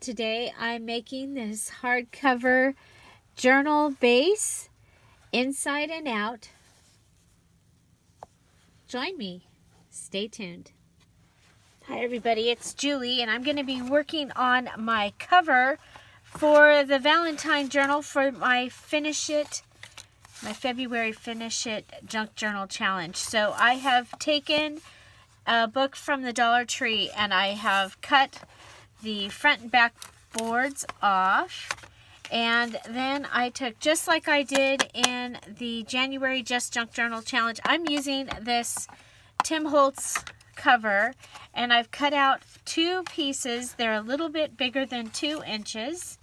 Today I'm making this hardcover journal base, inside and out. Join me. Stay tuned. Hi everybody, it's Julie and I'm going to be working on my cover for the Valentine journal for my February Finish It Junk Journal Challenge. So I have taken a book from the Dollar Tree and I have cut the front and back boards off, and then I took, just like I did in the January Just Junk Journal Challenge, I'm using this Tim Holtz cover, and I've cut out two pieces. They're a little bit bigger than 2 inches,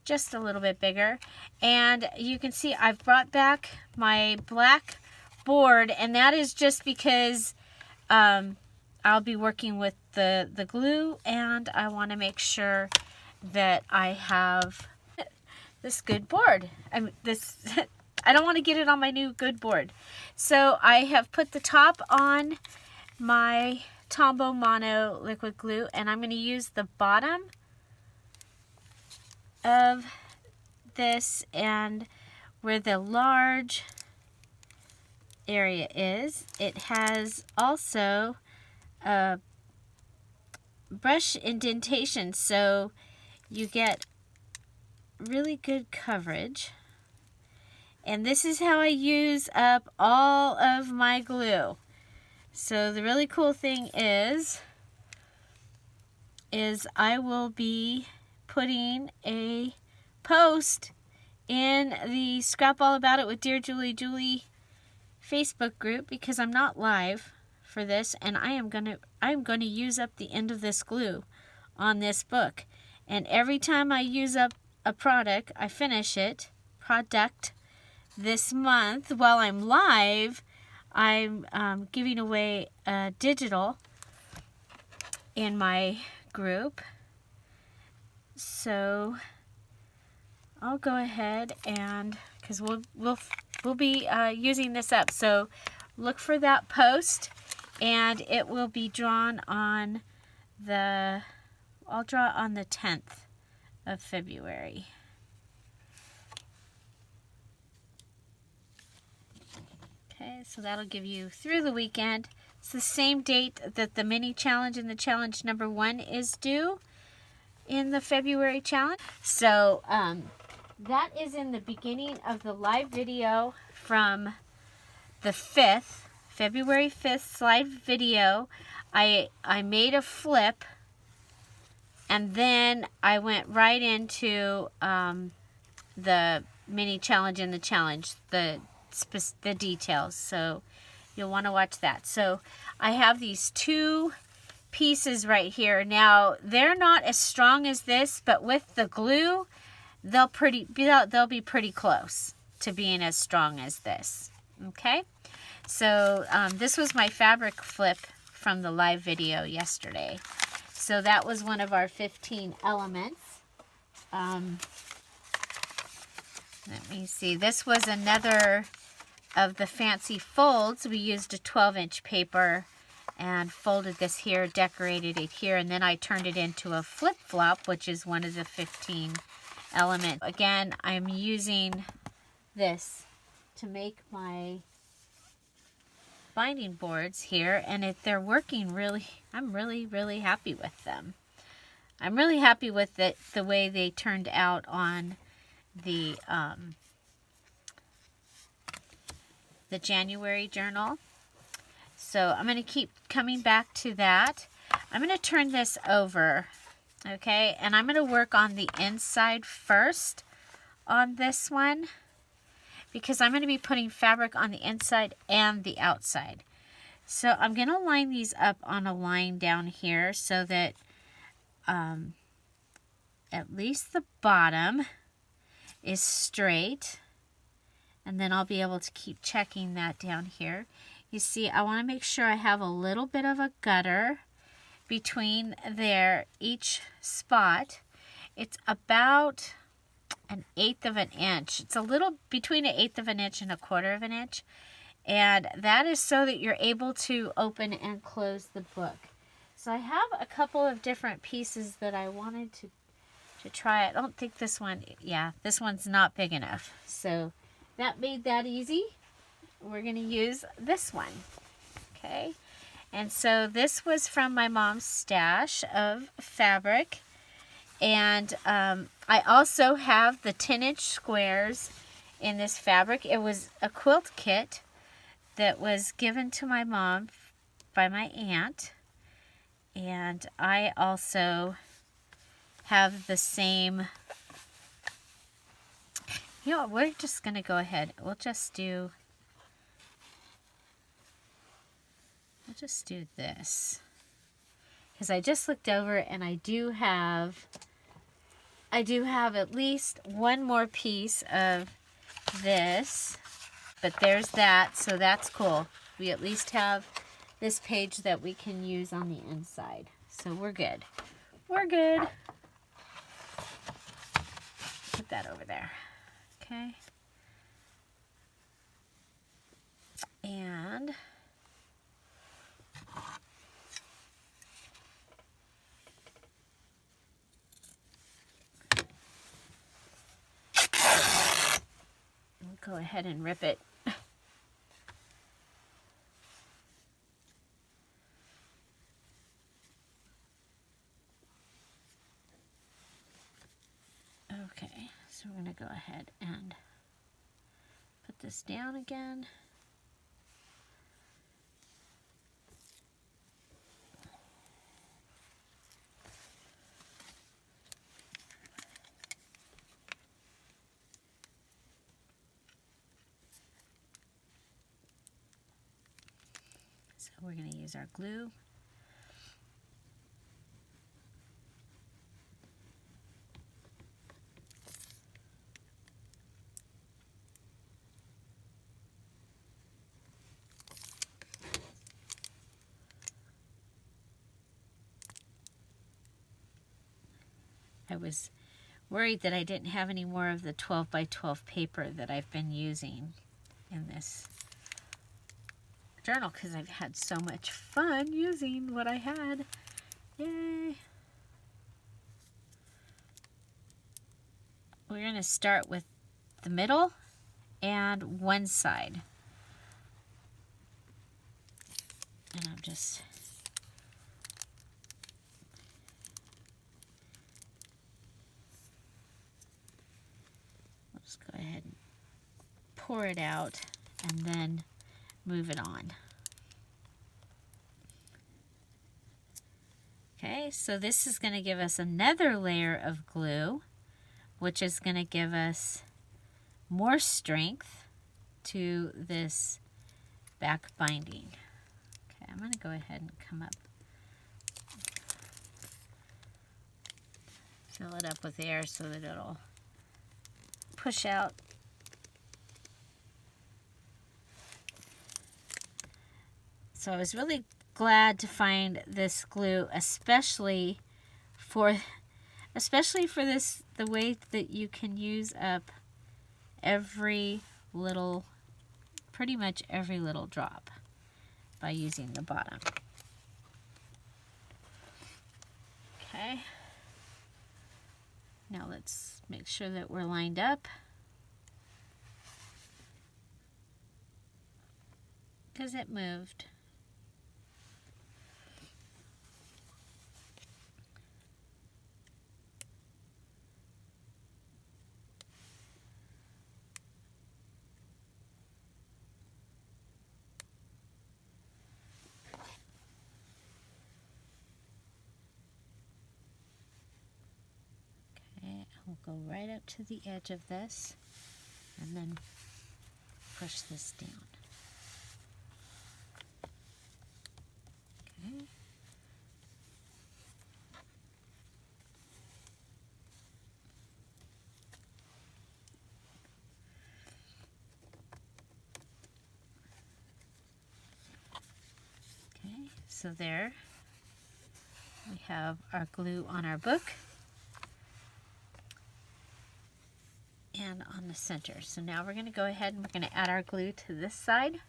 just a little bit bigger, and you can see I've brought back my black board, and that is just because I'll be working with the glue, and I want to make sure that I have this good board. I don't want to get it on my new good board. So I have put the top on my Tombow Mono liquid glue, and I'm going to use the bottom of this, and where the large area is, it has also a brush indentation, so you get really good coverage. And this is how I use up all of my glue. So the really cool thing is I will be putting a post in the Scrap All About It with Dear Julie Facebook group, because I'm not live for this, and I'm going to use up the end of this glue on this book. And every time I use up a product, I finish it, product, this month while I'm live, I'm giving away a digital in my group. So I'll go ahead and, because we'll be using this up. So look for that post, and it will be drawn on I'll draw on the 10th of February. Okay, so that'll give you through the weekend. It's the same date that the mini challenge and the challenge number 1 is due in the February challenge. So that is in the beginning of the live video from the 5th, February 5th live video. I made a flip, and then I went right into the mini challenge and the challenge, the details. So you'll want to watch that. So I have these two pieces right here. Now they're not as strong as this, but with the glue, they'll be pretty close to being as strong as this. Okay, so this was my fabric flip from the live video yesterday. So that was one of our 15 elements. Let me see. This was another of the fancy folds. We used a 12-inch paper and folded this here, decorated it here, and then I turned it into a flip-flop, which is one of the 15 elements. Again, I'm using this to make my binding boards here, and they're working really. I'm really happy with them. I'm really happy with the way they turned out on the January journal. So I'm going to keep coming back to that. I'm going to turn this over, okay, and I'm going to work on the inside first on this one, because I'm going to be putting fabric on the inside and the outside. So I'm going to line these up on a line down here so that at least the bottom is straight, and then I'll be able to keep checking that down here. You see, I want to make sure I have a little bit of a gutter between each spot. It's about 1/8 of an inch. It's a little between 1/8 of an inch and 1/4 of an inch, and that is so that you're able to open and close the book. So I have a couple of different pieces that I wanted to to try it. I don't think this one, yeah, this one's not big enough. So that made that easy. We're going to use this one. Okay. And so this was from my mom's stash of fabric. And I also have the 10-inch squares in this fabric. It was a quilt kit that was given to my mom by my aunt. And I also have the same. You know what, we're just going to go ahead. We'll just do this. Because I just looked over and I do have at least one more piece of this. But there's that, so that's cool. We at least have this page that we can use on the inside. So we're good. We're good. Put that over there. Okay. And go ahead and rip it. Okay, so we're going to go ahead and put this down again. So we're going to use our glue. I was worried that I didn't have any more of the 12 by 12 paper that I've been using in this journal because I've had so much fun using what I had. Yay! We're going to start with the middle and one side. And I'm just go ahead and pour it out and then move it on. Okay, so this is going to give us another layer of glue, which is going to give us more strength to this back binding. Okay, I'm going to go ahead and come up, fill it up with air so that it'll push out. So I was really glad to find this glue, especially for this, the way that you can use up pretty much every little drop by using the bottom. Okay. Now let's make sure that we're lined up. Because it moved. We'll go right up to the edge of this and then push this down. Okay. Okay, so there we have our glue on our book. And on the center. So now we're going to go ahead and we're going to add our glue to this side.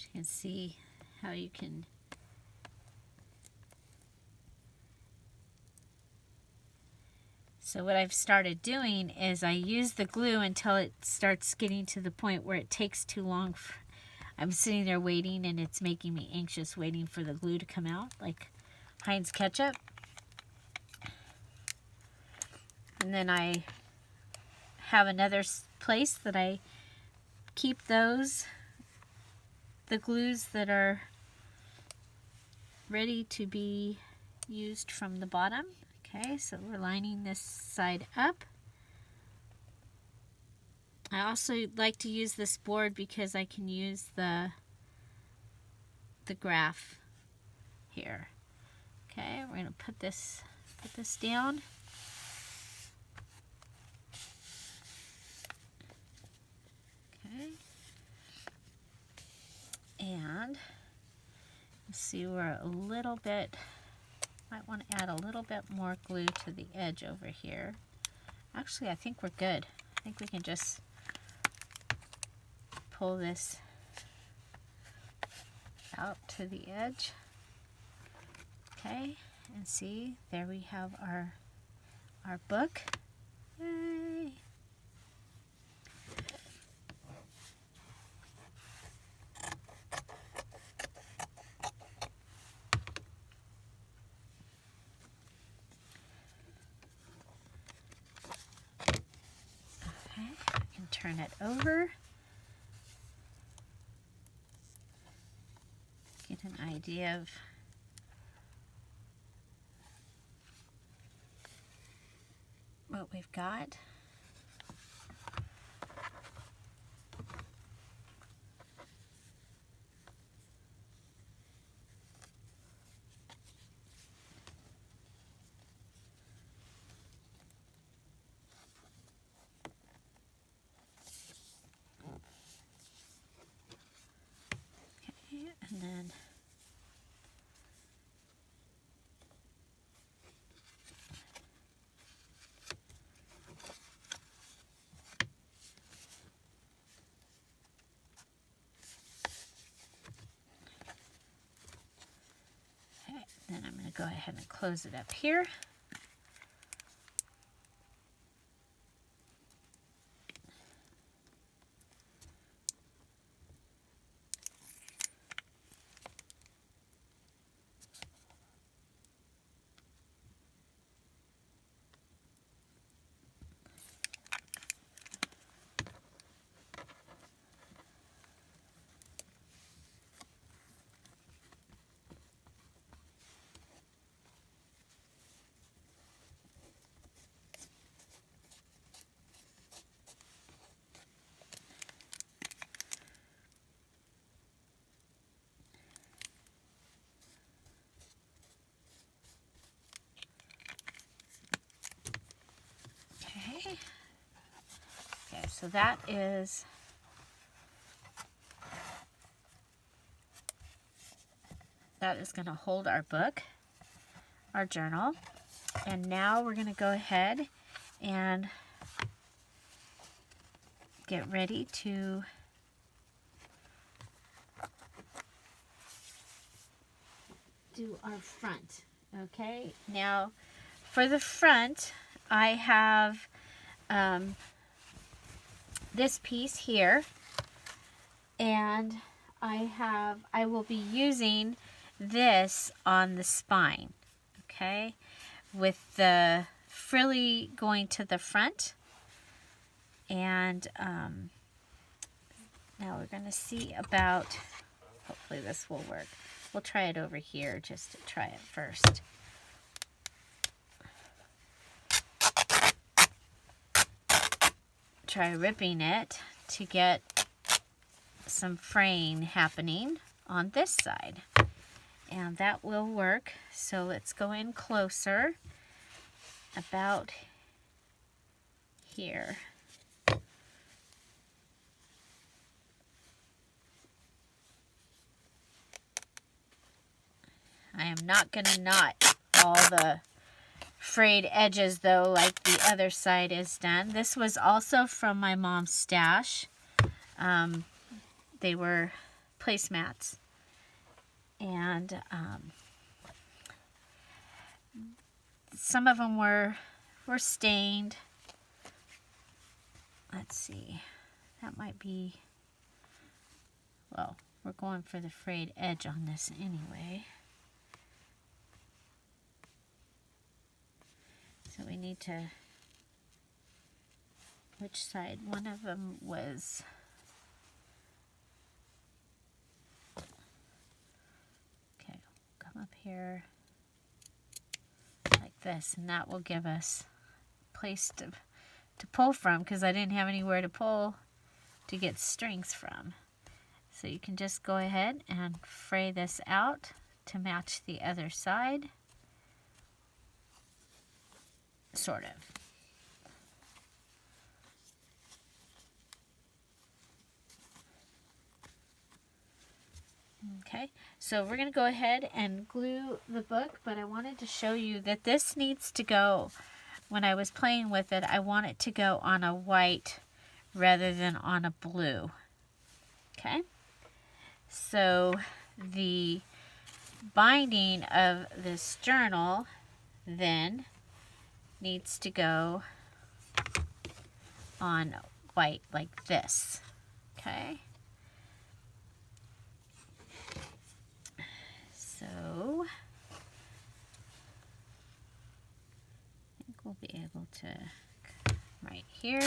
you can see how you can so what I've started doing is I use the glue until it starts getting to the point where it takes too long. I'm sitting there waiting and it's making me anxious waiting for the glue to come out, like Heinz ketchup. And then I have another place that I keep the glues that are ready to be used from the bottom. Okay, so we're lining this side up. I also like to use this board because I can use the graph here. Okay, we're going to put this down. Okay. And let's see, we're a little bit, might want to add a little bit more glue to the edge over here. Actually, I think we're good. I think we can just pull this out to the edge. Okay, and see, there we have our book. Yay! Okay, I can turn it over. Get an idea of what we've got. Okay, and then I'm going to go ahead and close it up here. Okay, so that is going to hold our book, our journal. And now we're going to go ahead and get ready to do our front. Okay, now for the front, I have this piece here, and I will be using this on the spine, okay, with the frilly going to the front. And now we're going to see about, hopefully this will work. We'll try it over here just to try it first. Try ripping it to get some fraying happening on this side, and that will work. So let's go in closer, about here. I am not going to knot all the frayed edges though, like the other side is done. This was also from my mom's stash. They were placemats. And some of them were stained. Let's see. That might be, well, we're going for the frayed edge on this anyway. So we need to, which side? One of them was, okay, come up here like this, and that will give us a place to pull from, because I didn't have anywhere to pull to get strings from. So you can just go ahead and fray this out to match the other side, sort of. Okay, so we're going to go ahead and glue the book, but I wanted to show you that this needs to go, when I was playing with it, I want it to go on a white rather than on a blue. Okay, so the binding of this journal then needs to go on white like this. Okay, so I think we'll be able to, right here.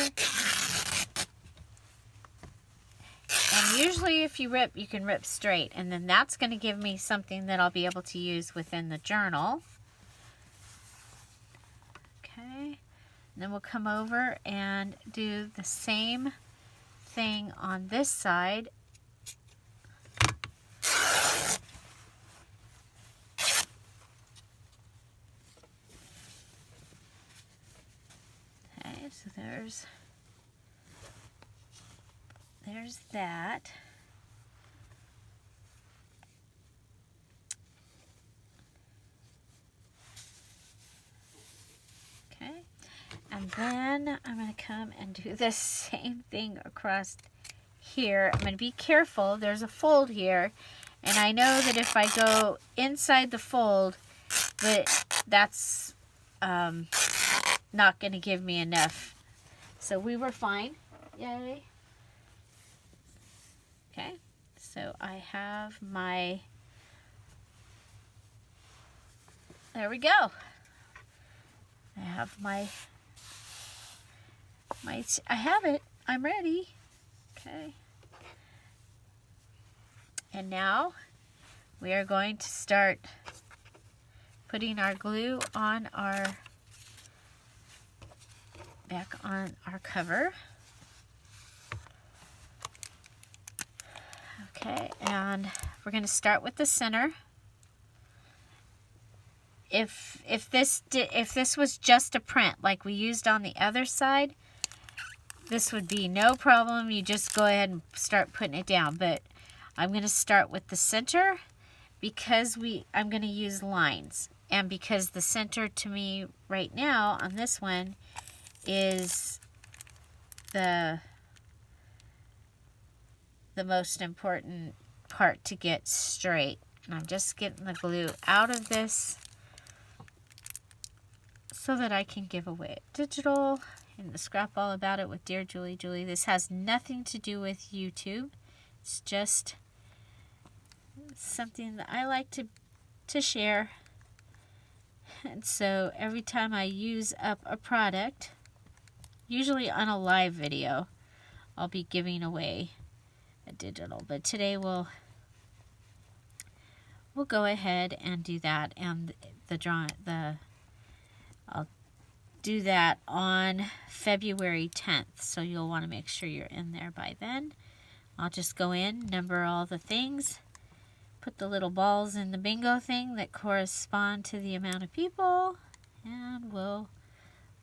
And usually if you rip, you can rip straight, and then that's going to give me something that I'll be able to use within the journal. Okay, and then we'll come over and do the same thing on this side. Okay, so there's that. Okay, and then I'm going to come and do the same thing across here. I'm going to be careful. There's a fold here, and I know that if I go inside the fold, that's not going to give me enough. So we were fine. Yay. Okay, so I have my, there we go. I have I have it. I'm ready. Okay. And now we are going to start putting our glue on back on our cover. Okay, and we're going to start with the center. If this was just a print like we used on the other side, this would be no problem. You just go ahead and start putting it down. But I'm going to start with the center because I'm going to use lines, and because the center to me right now on this one is the most important part to get straight. And I'm just getting the glue out of this so that I can give away it digital in the scrap all about it with Dear Julie Julie. This has nothing to do with YouTube. It's just something that I like to share. And so every time I use up a product, usually on a live video, I'll be giving away a digital. But today we'll go ahead and do that, and I'll do that on February 10th, so you'll want to make sure you're in there by then. I'll just go in, number all the things, put the little balls in the bingo thing that correspond to the amount of people, and we'll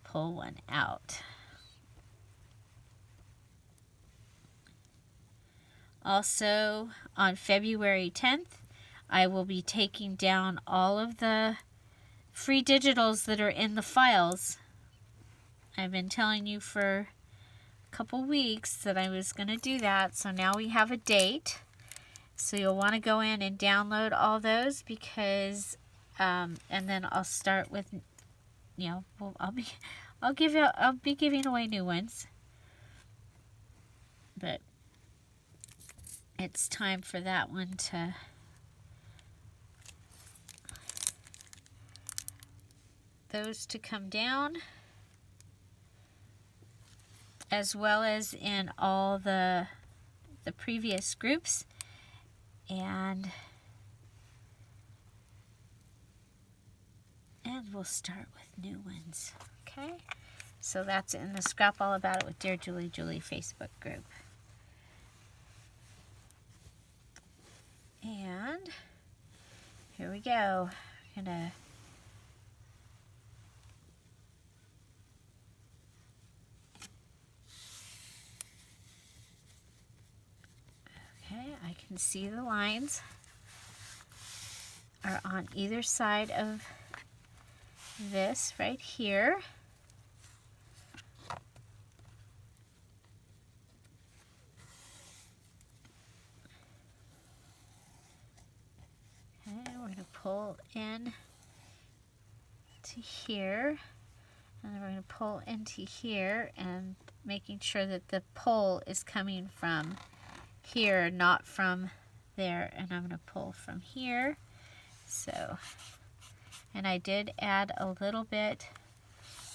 pull one out. Also, on February 10th, I will be taking down all of the free digitals that are in the files. I've been telling you for a couple weeks that I was going to do that, so now we have a date. So you'll want to go in and download all those because, and then I'll start with, you know, well, I'll be giving away new ones, but it's time for that one to those to come down, as well as in all the previous groups. And we'll start with new ones. Okay, so that's in the Scrap All About It with Dear Julie Facebook group. And here we go. I'm gonna I can see the lines are on either side of this right here. Okay, we're going to pull in to here, and then we're going to pull into here, and making sure that the pull is coming from here, not from there. And I'm going to pull from here. So, and I did add a little bit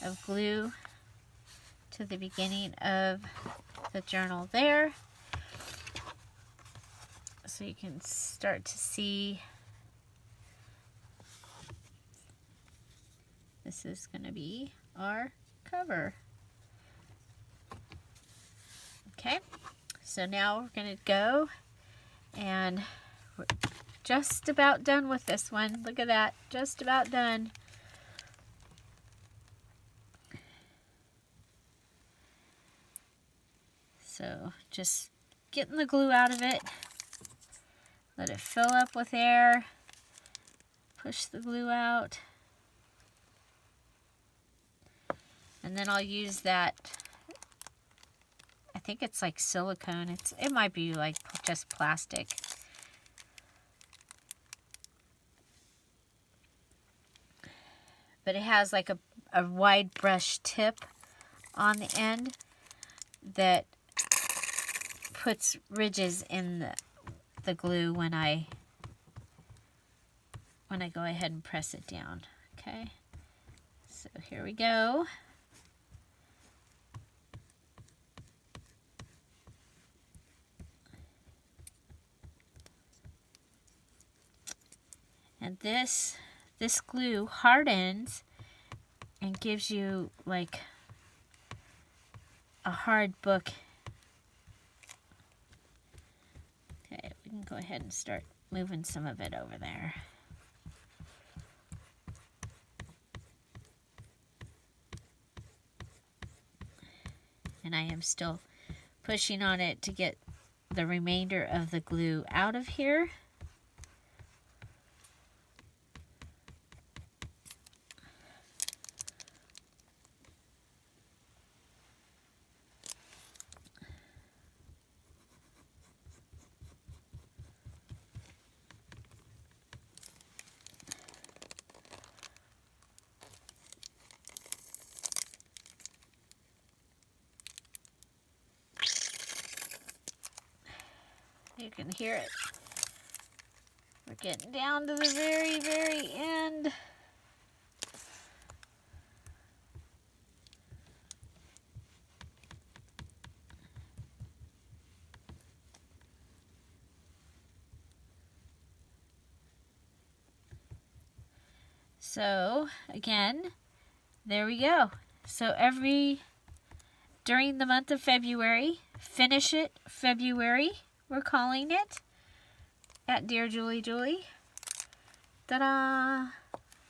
of glue to the beginning of the journal there, so you can start to see this is going to be our cover. Okay, so now we're going to go, and we're just about done with this one. Look at that, just about done. So just getting the glue out of it, let it fill up with air, push the glue out, and then I'll use that, I think it's like silicone, it might be like just plastic. But it has like a wide brush tip on the end that puts ridges in the glue when I go ahead and press it down. Okay, so here we go. And this glue hardens and gives you like a hard book. Okay, we can go ahead and start moving some of it over there. And I am still pushing on it to get the remainder of the glue out of here. You can hear it. We're getting down to the very, very end. So again, there we go. So during the month of February, Finish It February, we're calling it, at Dear Julie. Ta-da!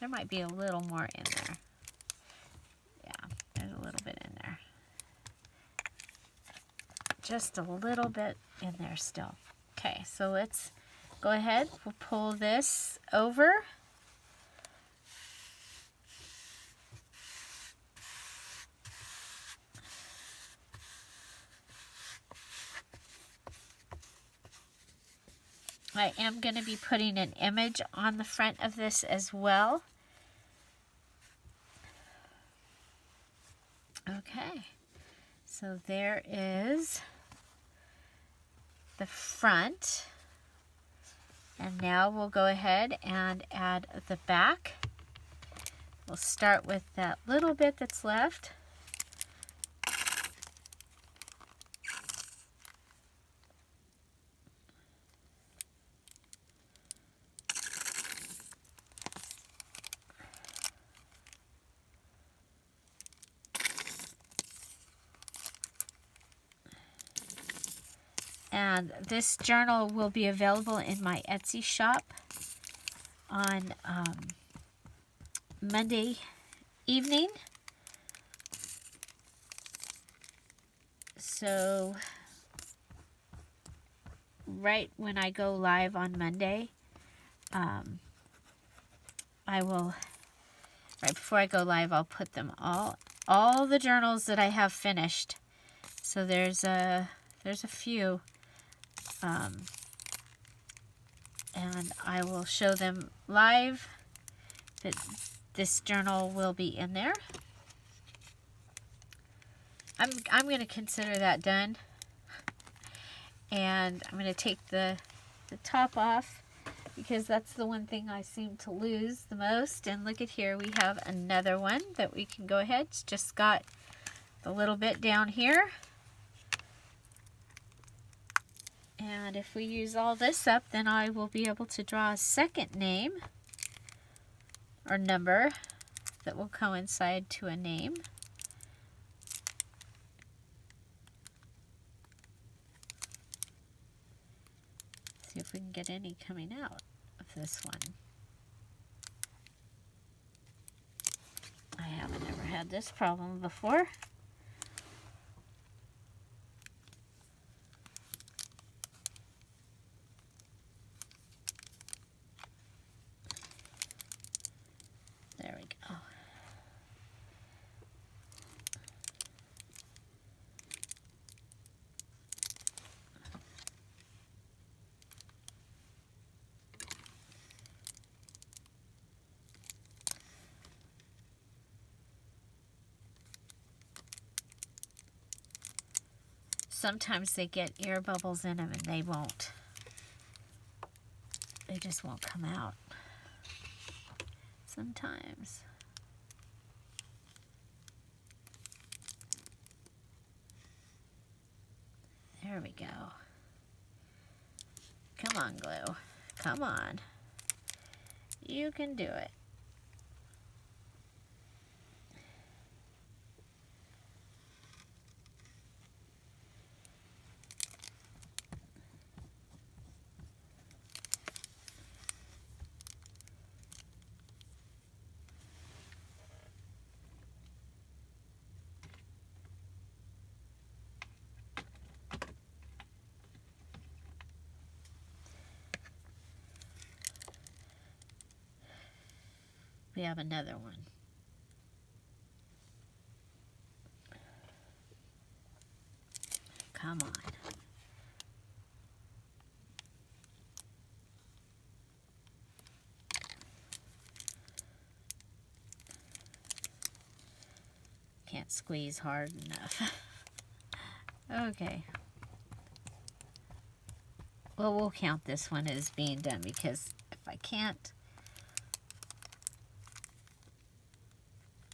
There might be a little more in there. Yeah, there's a little bit in there. Just a little bit in there still. Okay, so let's go ahead. We'll pull this over. I am going to be putting an image on the front of this as well. Okay, so there is the front. And now we'll go ahead and add the back. We'll start with that little bit that's left. And this journal will be available in my Etsy shop on Monday evening. So right when I go live on Monday, I will, right before I go live, I'll put them all the journals that I have finished. So there's a few. And I will show them live, but this journal will be in there. I'm going to consider that done, and I'm going to take the top off because that's the one thing I seem to lose the most. And look at here, we have another one that we can go ahead. It's just got the little bit down here. And if we use all this up, then I will be able to draw a second name or number that will coincide to a name. See if we can get any coming out of this one. I haven't ever had this problem before. There we go. Sometimes they get air bubbles in them and they just won't come out. Sometimes. There we go. Come on, glue. Come on. You can do it. We have another one. Come on. Can't squeeze hard enough. Okay. Well, we'll count this one as being done because if I can't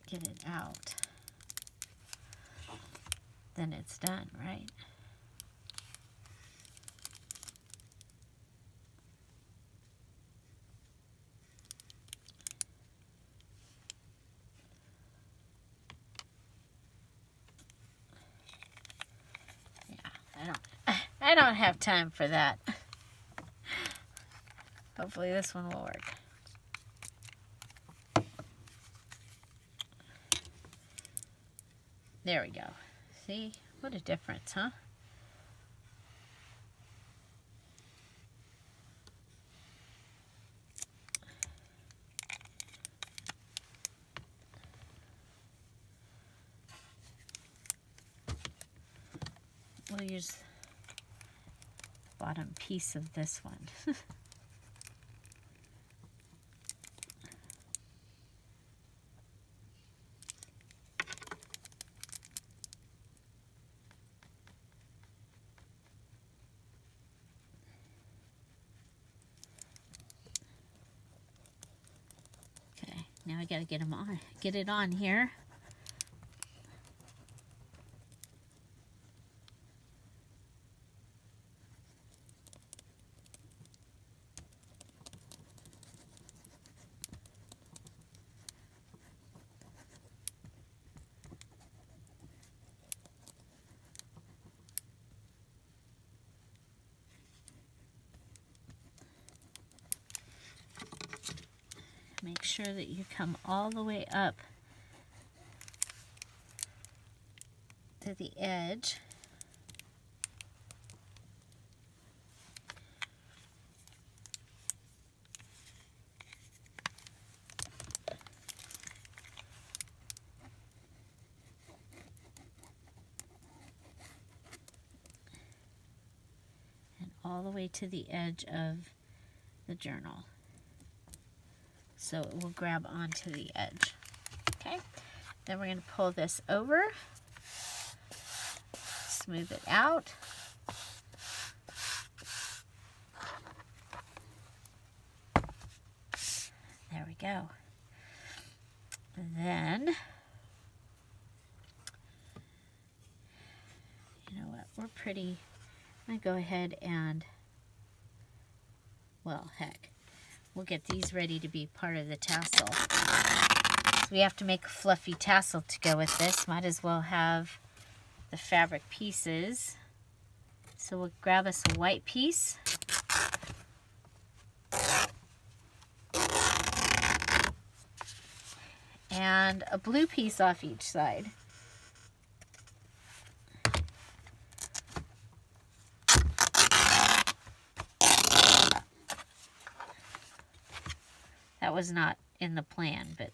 get it out, then it's done, right? I don't have time for that. Hopefully this one will work. There we go. See? What a difference, huh? We'll use bottom piece of this one. Okay, now I gotta get it on here. Make sure that you come all the way up to the edge. And all the way to the edge of the journal. So it will grab onto the edge. Okay, then we're going to pull this over, smooth it out. There we go. And then, you know what, I'm going to go ahead and, well, heck. We'll get these ready to be part of the tassel. So we have to make a fluffy tassel to go with this. Might as well have the fabric pieces. So we'll grab us a white piece. And a blue piece off each side. That was not in the plan, but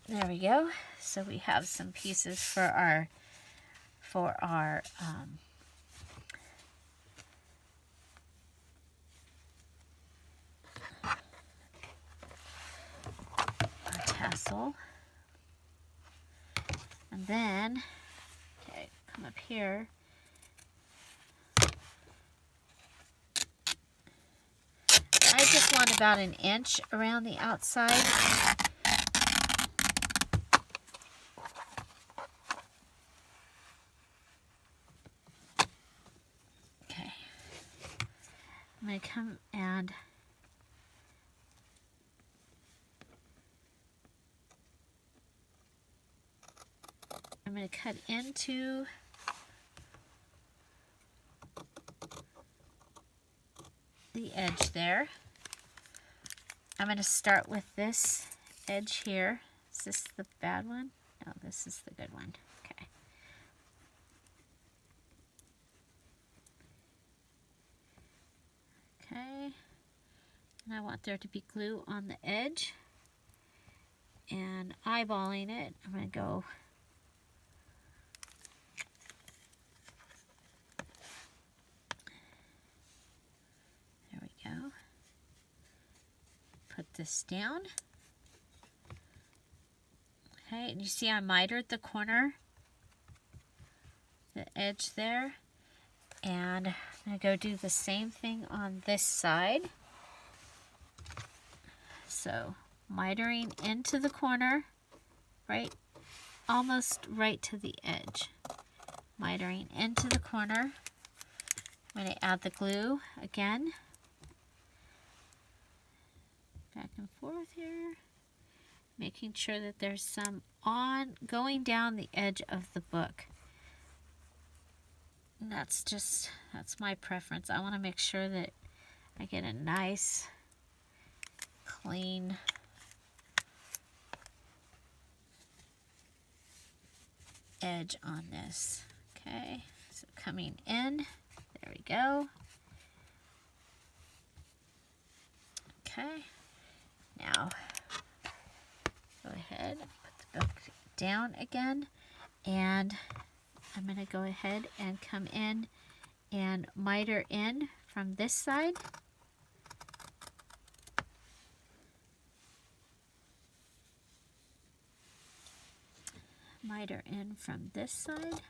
there we go. So we have some pieces for our tassel. And then, okay, come up here. I just want about an inch around the outside. Okay. I'm going to come and I'm going to cut into the edge there. I'm going to start with this edge here. Is this the bad one? No, this is the good one. Okay. Okay. And I want there to be glue on the edge. And eyeballing it, I'm going to go put this down. Okay, and you see I mitered the corner, the edge there, and I'm going to go do the same thing on this side. So mitering into the corner, right, almost right to the edge. Mitering into the corner. I'm going to add the glue again. Back and forth here, making sure that there's some going down the edge of the book. And that's my preference. I want to make sure that I get a nice, clean edge on this. Okay, so coming in, there we go. Okay. Now, go ahead down again, and I'm going to go ahead and come in and miter in from this side. Miter in from this side.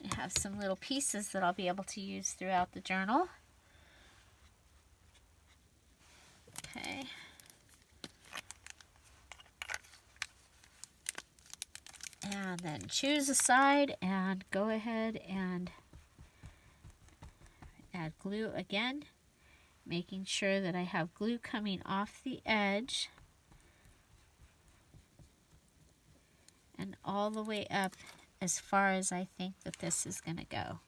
I have some little pieces that I'll be able to use throughout the journal. Okay. And then choose a side and go ahead and add glue again, making sure that I have glue coming off the edge and all the way up as far as I think that this is going to go.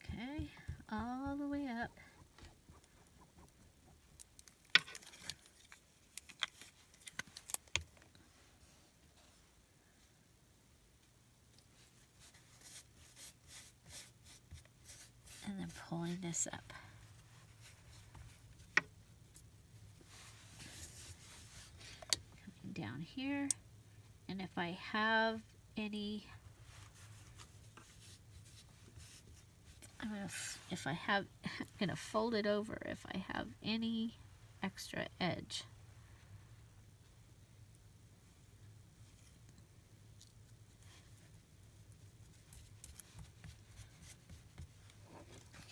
Okay, all the way up. And then pulling this up. Coming down here. And if I have any, I'm gonna fold it over if I have any extra edge.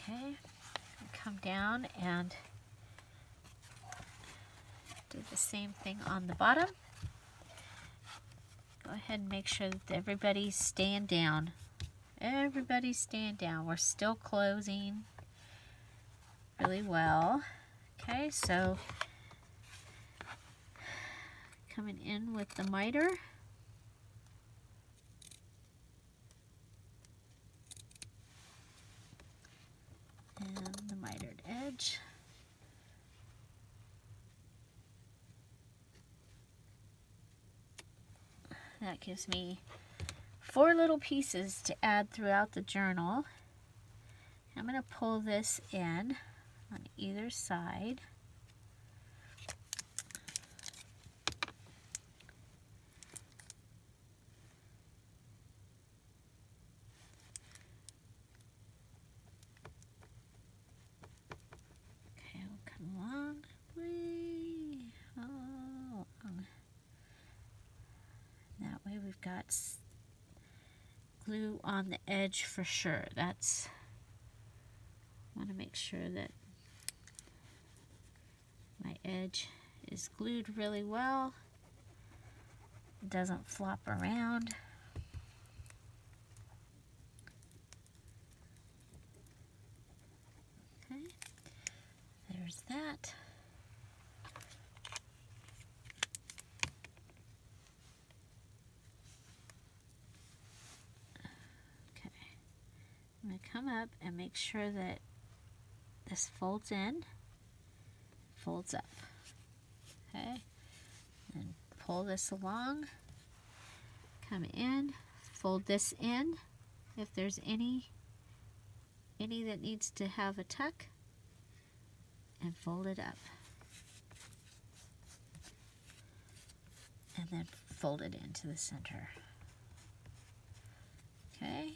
Okay, come down and do the same thing on the bottom. Go ahead and make sure that everybody's staying down. Everybody's staying down. We're still closing really well. Okay, so coming in with the miter. And the mitered edge. That gives me 4 little pieces to add throughout the journal. I'm going to pull this in on either side. Okay, we'll come along. Whee! Oh. That way we've got glue on the edge for sure. I want to make sure that my edge is glued really well. It doesn't flop around. Okay, there's that. I'm going to come up and make sure that this folds in, folds up. Okay, and pull this along, come in, fold this in if there's any that needs to have a tuck, and fold it up. And then fold it into the center. Okay.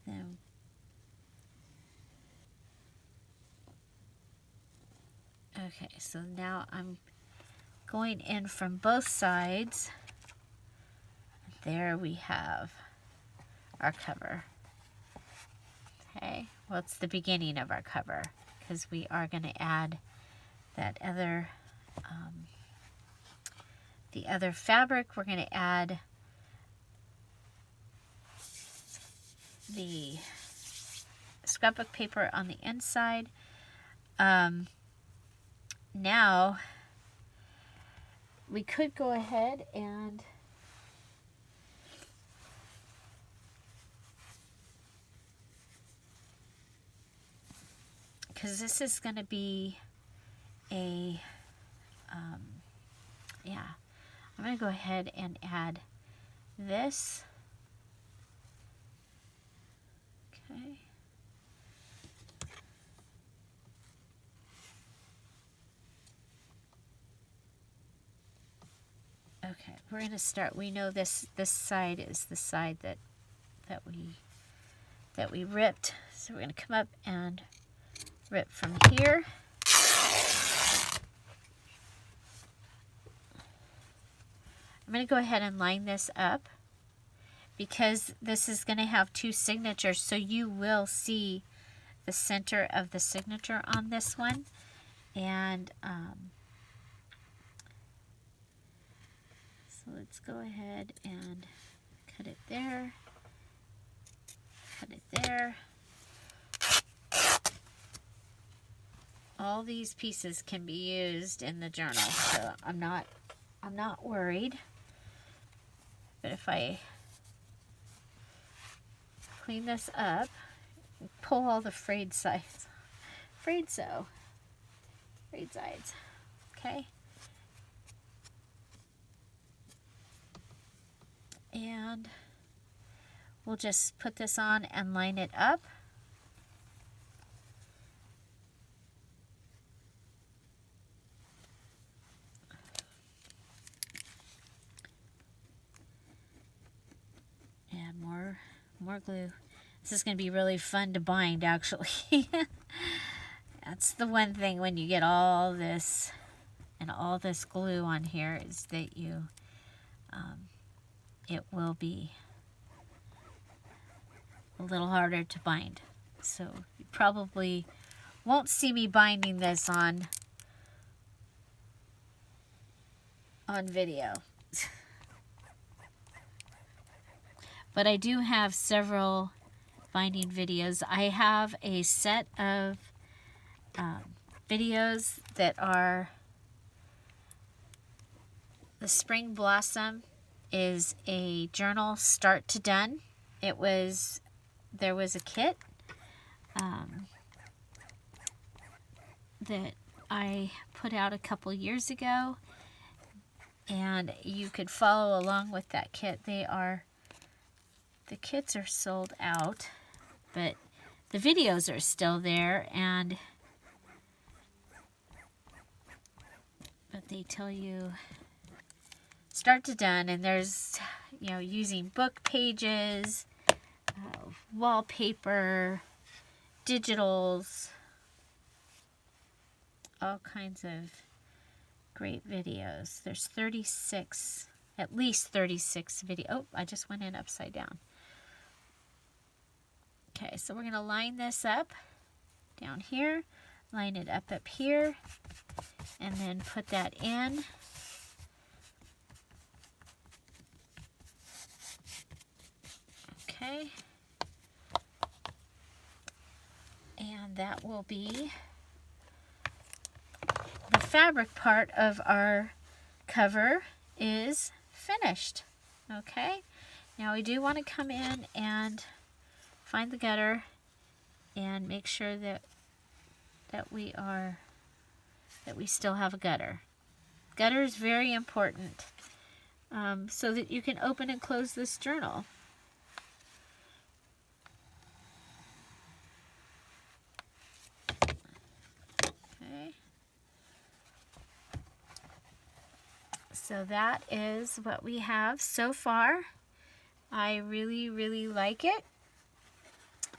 Then okay, so now I'm going in from both sides. There we have our cover. Okay, well, it's the beginning of our cover because we are going to add that other the other fabric. We're going to add the scrapbook paper on the inside. Now we could go ahead and because this is going to be a yeah, I'm going to go ahead and add this Okay. Okay, we're going to start. We know this side is the side that we ripped. So we're going to come up and rip from here. I'm going to go ahead and line this up because this is going to have two signatures, so you will see the center of the signature on this one. And so let's go ahead and cut it there, cut it there. All these pieces can be used in the journal, so I'm not worried. But if I clean this up, pull all the frayed sides, frayed sides, okay? And we'll just put this on and line it up. And more glue. This is going to be really fun to bind, actually. That's the one thing when you get all this and all this glue on here is that you, it will be a little harder to bind. So you probably won't see me binding this on video. But I do have several binding videos. I have a set of videos that are the Spring Blossom is a journal start to done. There was a kit that I put out a couple years ago, and you could follow along with that kit. The kits are sold out, but the videos are still there, but they tell you start to done, and there's, using book pages, wallpaper, digitals, all kinds of great videos. There's 36, at least 36 videos. Oh, I just went in upside down. Okay, so we're going to line this up down here, line it up here, and then put that in. Okay. And that will be the fabric part of our cover is finished. Okay. Now we do want to come in and find the gutter and make sure that we still have a gutter. Gutter is very important so that you can open and close this journal. Okay. So that is what we have so far. I really, really like it.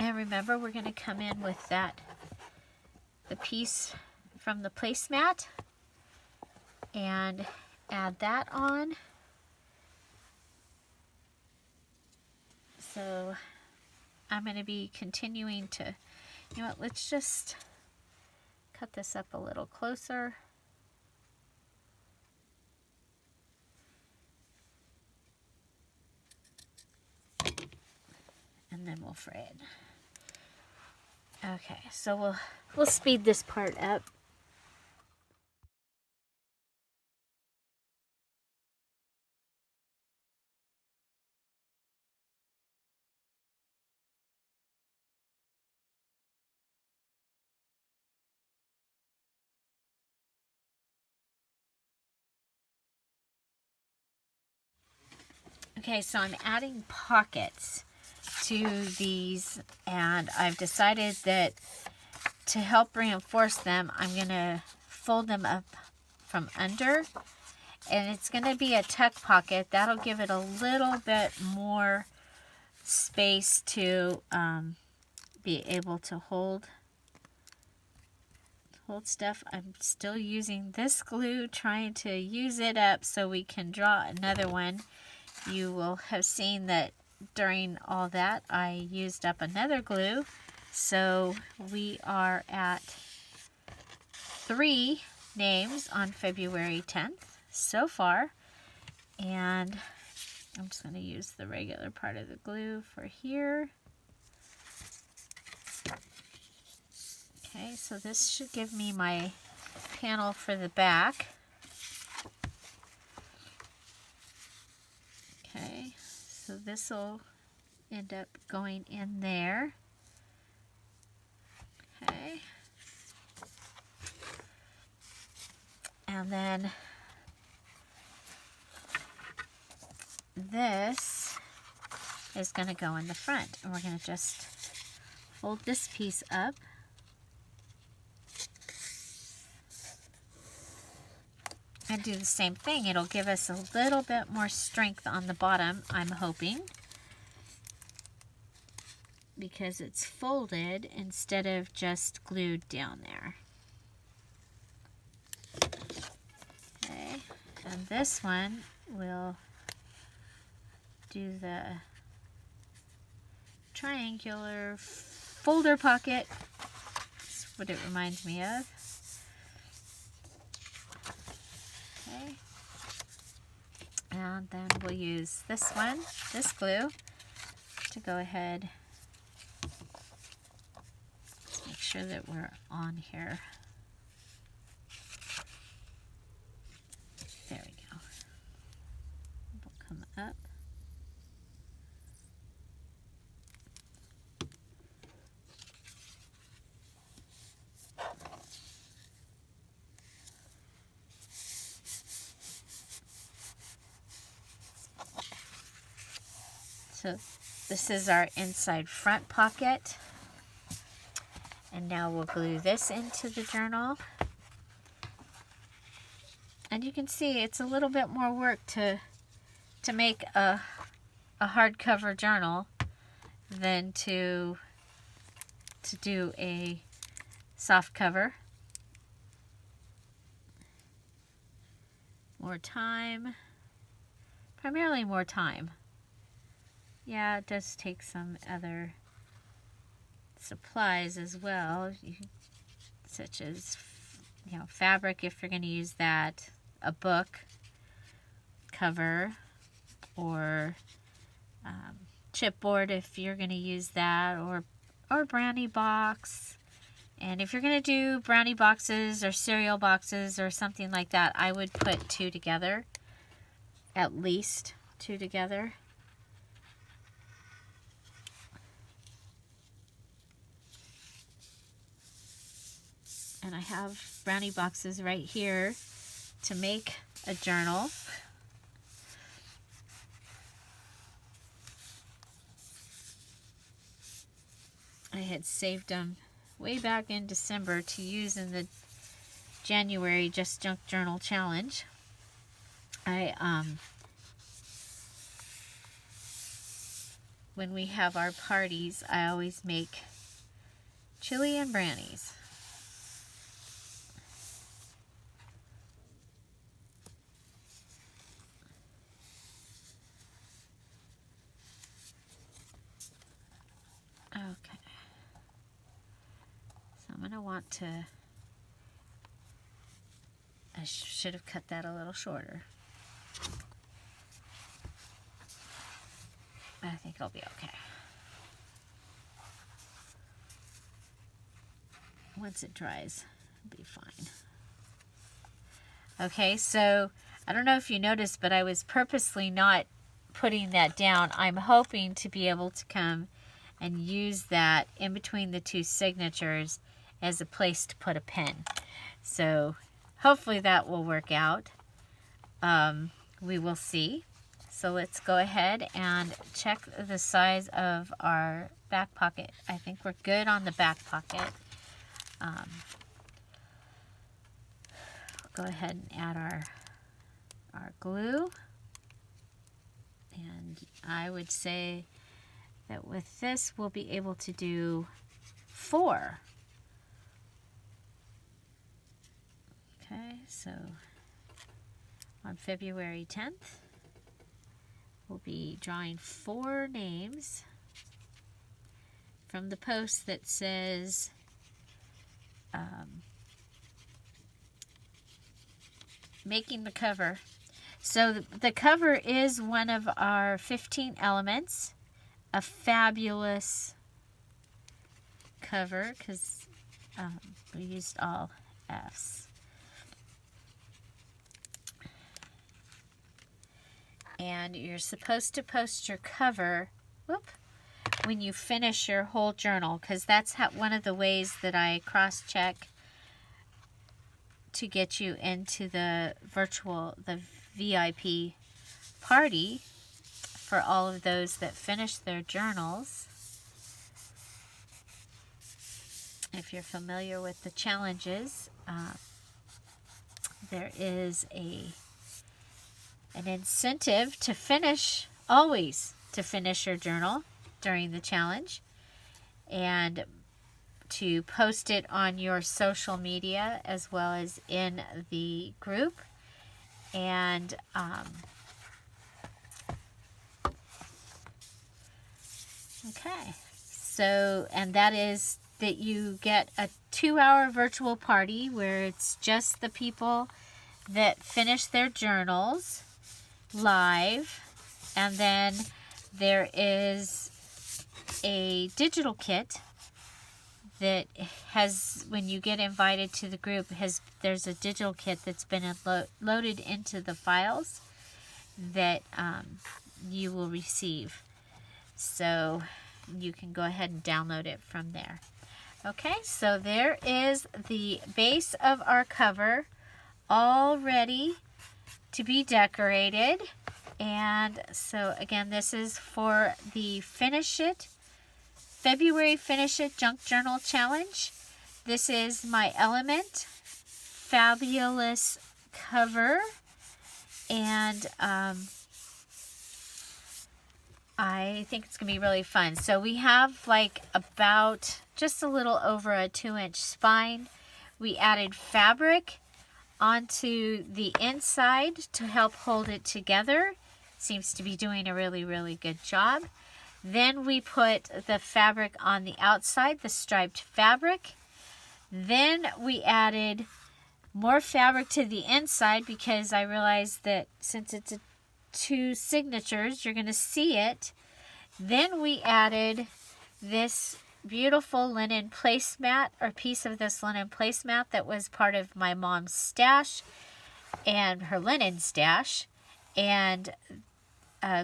And remember, we're going to come in with the piece from the placemat and add that on. So I'm going to be continuing to, let's just cut this up a little closer. And then we'll fray it. Okay, so we'll speed this part up. Okay, so I'm adding pockets to these, and I've decided that to help reinforce them, I'm going to fold them up from under, and it's going to be a tuck pocket. That'll give it a little bit more space to be able to hold stuff. I'm still using this glue, trying to use it up so we can draw another one. You will have seen that during all that I used up another glue, so we are at 3 names on February 10th so far, and I'm just going to use the regular part of the glue for here. Okay, so this should give me my panel for the back. Okay, so this will end up going in there. Okay. And then this is going to go in the front. And we're going to just fold this piece up. And do the same thing. It'll give us a little bit more strength on the bottom, I'm hoping, because it's folded instead of just glued down there. Okay, and this one will do the triangular folder pocket. That's what it reminds me of. Okay, and then we'll use this one, this glue, to go ahead. Let's make sure that we're on here. There we go. We'll come up. So this is our inside front pocket, and now we'll glue this into the journal. And you can see it's a little bit more work to make a hardcover journal than to do a soft cover. More time, primarily more time. Yeah, it does take some other supplies as well, such as, you know, fabric if you're going to use that, a book cover, or chipboard if you're going to use that, or brownie box. And if you're going to do brownie boxes or cereal boxes or something like that, I would put 2 together, at least 2 together. And I have brownie boxes right here to make a journal. I had saved them way back in December to use in the January Just Junk Journal Challenge. When we have our parties, I always make chili and brownies. Okay, so I'm going to want to, I should have cut that a little shorter. I think I'll be okay. Once it dries, it'll be fine. Okay, so I don't know if you noticed, but I was purposely not putting that down. I'm hoping to be able to come and use that in between the 2 signatures as a place to put a pen. So hopefully that will work out. We will see. So let's go ahead and check the size of our back pocket. I think we're good on the back pocket. Go ahead and add our glue. And I would say that with this, we'll be able to do 4. Okay, so on February 10th, we'll be drawing 4 names from the post that says making the cover. So the cover is one of our 15 elements, a fabulous cover because we used all F's. And you're supposed to post your cover when you finish your whole journal, because that's one of the ways that I cross-check to get you into the VIP party for all of those that finish their journals. If you're familiar with the challenges, there is an incentive to always finish your journal during the challenge, and to post it on your social media as well as in the group. And okay, so, and that is that you get a 2-hour virtual party where it's just the people that finish their journals live, and then there is a digital kit that has, when you get invited to the group, there's a digital kit that's been loaded into the files that you will receive. So you can go ahead and download it from there. Okay, so there is the base of our cover all ready to be decorated. And so again, this is for the February Finish It Junk Journal Challenge. This is my element, fabulous cover, and I think it's going to be really fun. So we have like about just a little over a 2-inch spine. We added fabric onto the inside to help hold it together. Seems to be doing a really, really good job. Then we put the fabric on the outside, the striped fabric. Then we added more fabric to the inside because I realized that since it's 2 signatures, you're going to see it. Then we added this beautiful linen placemat, or piece of this linen placemat that was part of my mom's stash and her linen stash, and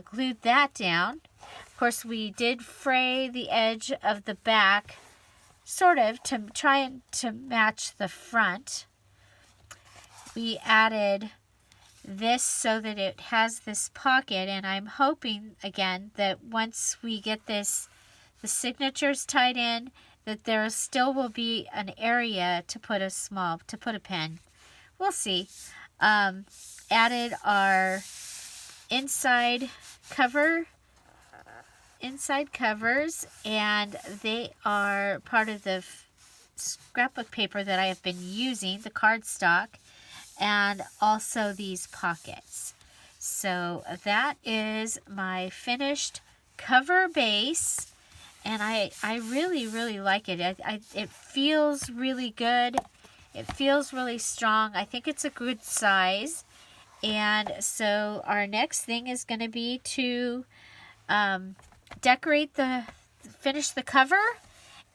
glued that down. Of course, we did fray the edge of the back, sort of, to try to match the front. We added this so that it has this pocket, and I'm hoping, again, that once we get the signatures tied in, that there still will be an area to put a pen. We'll see. Added our inside covers, and they are part of the scrapbook paper that I have been using, the cardstock, and also these pockets. So that is my finished cover base, and I really, really like it. It feels really good. It feels really strong. I think it's a good size. And so our next thing is going to be to finish the cover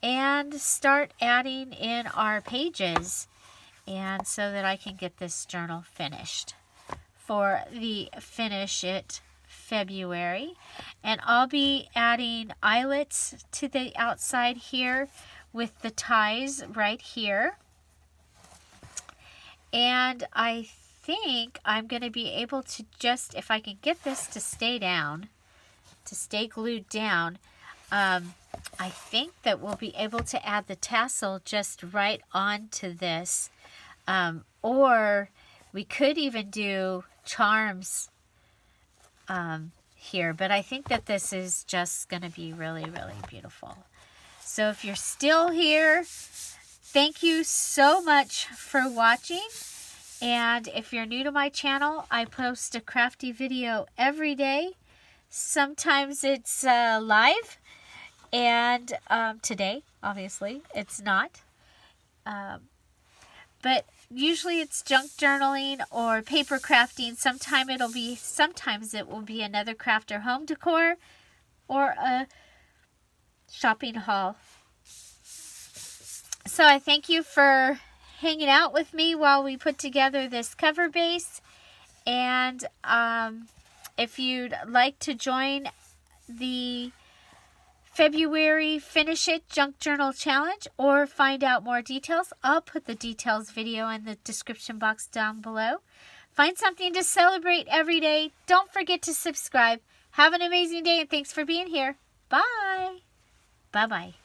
and start adding in our pages, and so that I can get this journal finished for the Finish It February. And I'll be adding eyelets to the outside here with the ties right here. And I think I'm going to be able to just, if I can get this to stay down, to stay glued down, I think that we'll be able to add the tassel just right onto this. Or we could even do charms here, but I think that this is just going to be really, really beautiful. So if you're still here, thank you so much for watching. And if you're new to my channel, I post a crafty video every day. Sometimes it's live, and today, obviously, it's not. But usually it's junk journaling or paper crafting. Sometimes it will be another craft or home decor or a shopping haul. So I thank you for hanging out with me while we put together this cover base. And if you'd like to join the February Finish It Junk Journal Challenge or find out more details, I'll put the details video in the description box down below. Find something to celebrate every day. Don't forget to subscribe. Have an amazing day, and thanks for being here. Bye. Bye-bye.